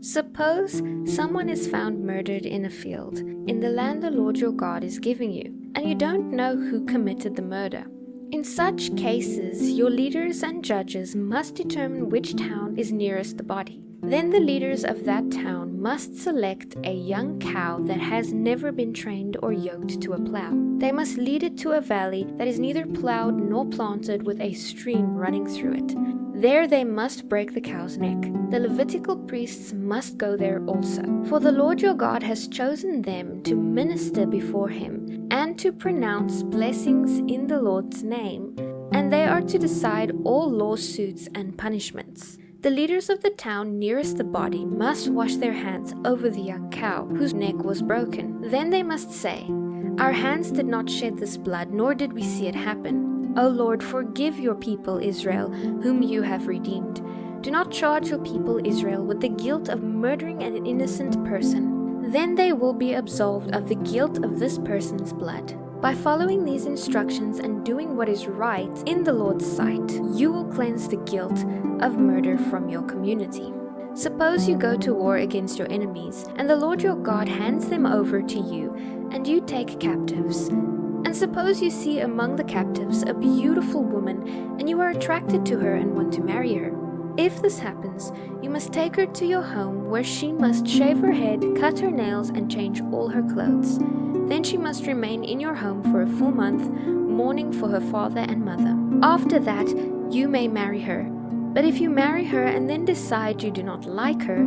Suppose someone is found murdered in a field in the land the Lord your God is giving you, and you don't know who committed the murder. In such cases, your leaders and judges must determine which town is nearest the body. Then the leaders of that town must select a young cow that has never been trained or yoked to a plow. They must lead it to a valley that is neither plowed nor planted with a stream running through it. There they must break the cow's neck. The Levitical priests must go there also. For the Lord your God has chosen them to minister before him and to pronounce blessings in the Lord's name, and they are to decide all lawsuits and punishments. The leaders of the town nearest the body must wash their hands over the young cow whose neck was broken. Then they must say, "Our hands did not shed this blood, nor did we see it happen. O Lord, forgive your people Israel, whom you have redeemed. Do not charge your people Israel with the guilt of murdering an innocent person. Then they will be absolved of the guilt of this person's blood." By following these instructions and doing what is right in the Lord's sight, you will cleanse the guilt of murder from your community. Suppose you go to war against your enemies, and the Lord your God hands them over to you, and you take captives. And suppose you see among the captives a beautiful woman, and you are attracted to her and want to marry her. If this happens, you must take her to your home, where she must shave her head, cut her nails, and change all her clothes. Then she must remain in your home for a full month, mourning for her father and mother. After that, you may marry her. But if you marry her and then decide you do not like her,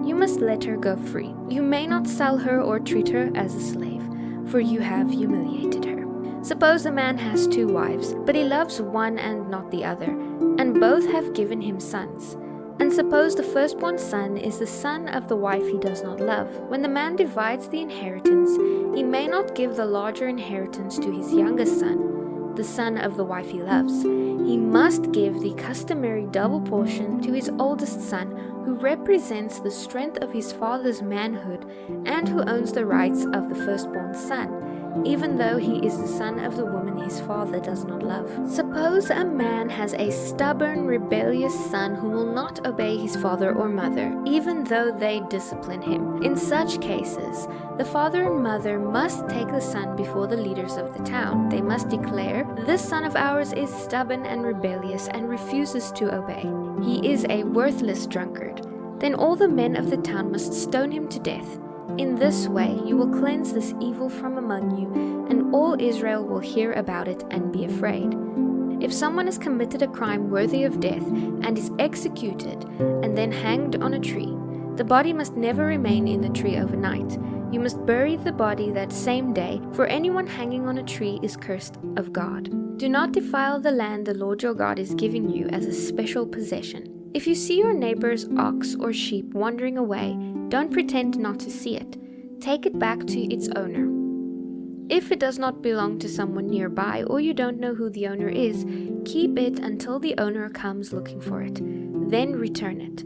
you must let her go free. You may not sell her or treat her as a slave, for you have humiliated her. Suppose a man has 2 wives, but he loves one and not the other, and both have given him sons. And suppose the firstborn son is the son of the wife he does not love. When the man divides the inheritance, he may not give the larger inheritance to his youngest son, the son of the wife he loves. He must give the customary double portion to his oldest son, who represents the strength of his father's manhood and who owns the rights of the firstborn son, even though he is the son of the woman his father does not love. Suppose a man has a stubborn, rebellious son who will not obey his father or mother, even though they discipline him. In such cases, the father and mother must take the son before the leaders of the town. They must declare, "This son of ours is stubborn and rebellious and refuses to obey. He is a worthless drunkard." Then all the men of the town must stone him to death. In this way you will cleanse this evil from among you, and all Israel will hear about it and be afraid. If someone has committed a crime worthy of death and is executed and then hanged on a tree, the body must never remain in the tree overnight. You must bury the body that same day, for anyone hanging on a tree is cursed of God. Do not defile the land the Lord your God is giving you as a special possession. If you see your neighbor's ox or sheep wandering away, don't pretend not to see it. Take it back to its owner. If it does not belong to someone nearby or you don't know who the owner is, keep it until the owner comes looking for it. Then return it.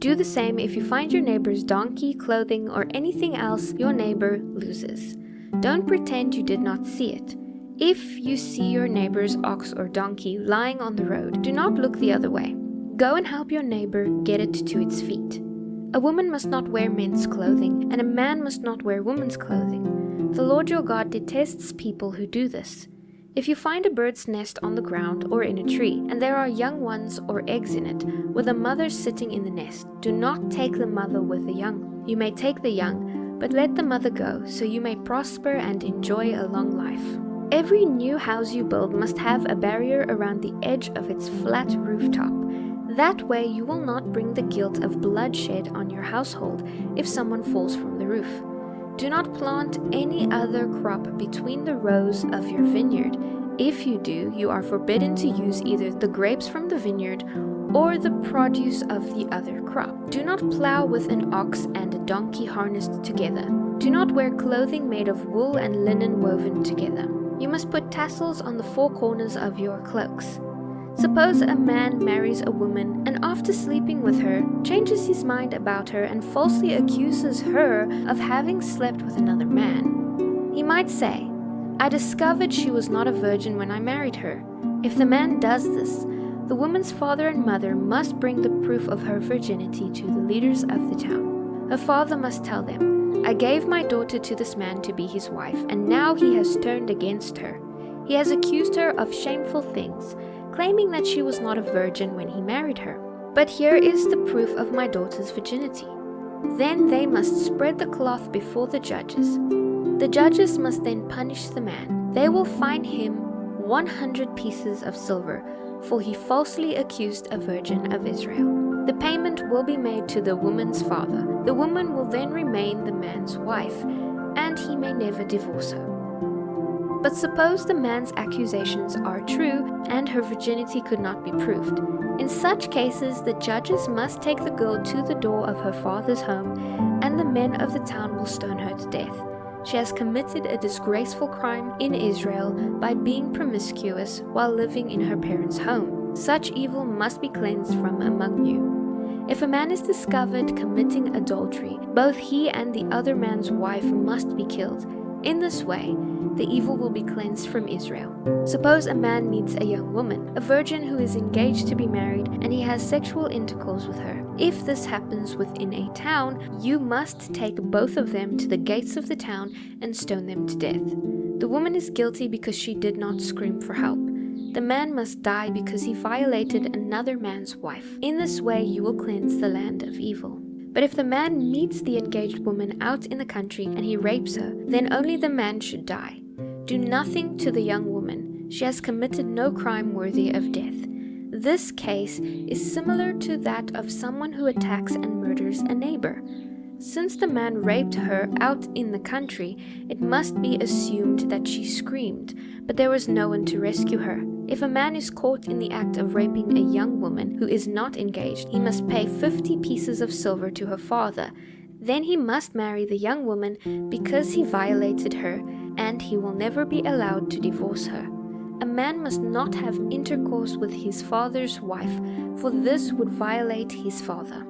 Do the same if you find your neighbor's donkey, clothing, or anything else your neighbor loses. Don't pretend you did not see it. If you see your neighbor's ox or donkey lying on the road, do not look the other way. Go and help your neighbor get it to its feet. A woman must not wear men's clothing, and a man must not wear woman's clothing. The Lord your God detests people who do this. If you find a bird's nest on the ground or in a tree, and there are young ones or eggs in it, with a mother sitting in the nest, do not take the mother with the young. You may take the young, but let the mother go, so you may prosper and enjoy a long life. Every new house you build must have a barrier around the edge of its flat rooftop. That way you will not bring the guilt of bloodshed on your household if someone falls from the roof. Do not plant any other crop between the rows of your vineyard. If you do, you are forbidden to use either the grapes from the vineyard or the produce of the other crop. Do not plow with an ox and a donkey harnessed together. Do not wear clothing made of wool and linen woven together. You must put tassels on the 4 corners of your cloaks. Suppose a man marries a woman and after sleeping with her, changes his mind about her and falsely accuses her of having slept with another man. He might say, "I discovered she was not a virgin when I married her." If the man does this, the woman's father and mother must bring the proof of her virginity to the leaders of the town. her father must tell them, "I gave my daughter to this man to be his wife, and now he has turned against her. He has accused her of shameful things, claiming that she was not a virgin when he married her. But here is the proof of my daughter's virginity." Then they must spread the cloth before the judges. The judges must then punish the man. They will fine him 100 pieces of silver, for he falsely accused a virgin of Israel. The payment will be made to the woman's father. The woman will then remain the man's wife, and he may never divorce her. But suppose the man's accusations are true and her virginity could not be proved. In such cases, the judges must take the girl to the door of her father's home, and the men of the town will stone her to death. She has committed a disgraceful crime in Israel by being promiscuous while living in her parents' home. Such evil must be cleansed from among you. If a man is discovered committing adultery, both he and the other man's wife must be killed. In this way, the evil will be cleansed from Israel. Suppose a man meets a young woman, a virgin who is engaged to be married, and he has sexual intercourse with her. If this happens within a town, you must take both of them to the gates of the town and stone them to death. The woman is guilty because she did not scream for help. The man must die because he violated another man's wife. In this way, you will cleanse the land of evil. But if the man meets the engaged woman out in the country and he rapes her, then only the man should die. Do nothing to the young woman. She has committed no crime worthy of death. This case is similar to that of someone who attacks and murders a neighbor. Since the man raped her out in the country, it must be assumed that she screamed, but there was no one to rescue her. If a man is caught in the act of raping a young woman who is not engaged, he must pay 50 pieces of silver to her father. Then he must marry the young woman because he violated her, and he will never be allowed to divorce her. A man must not have intercourse with his father's wife, for this would violate his father.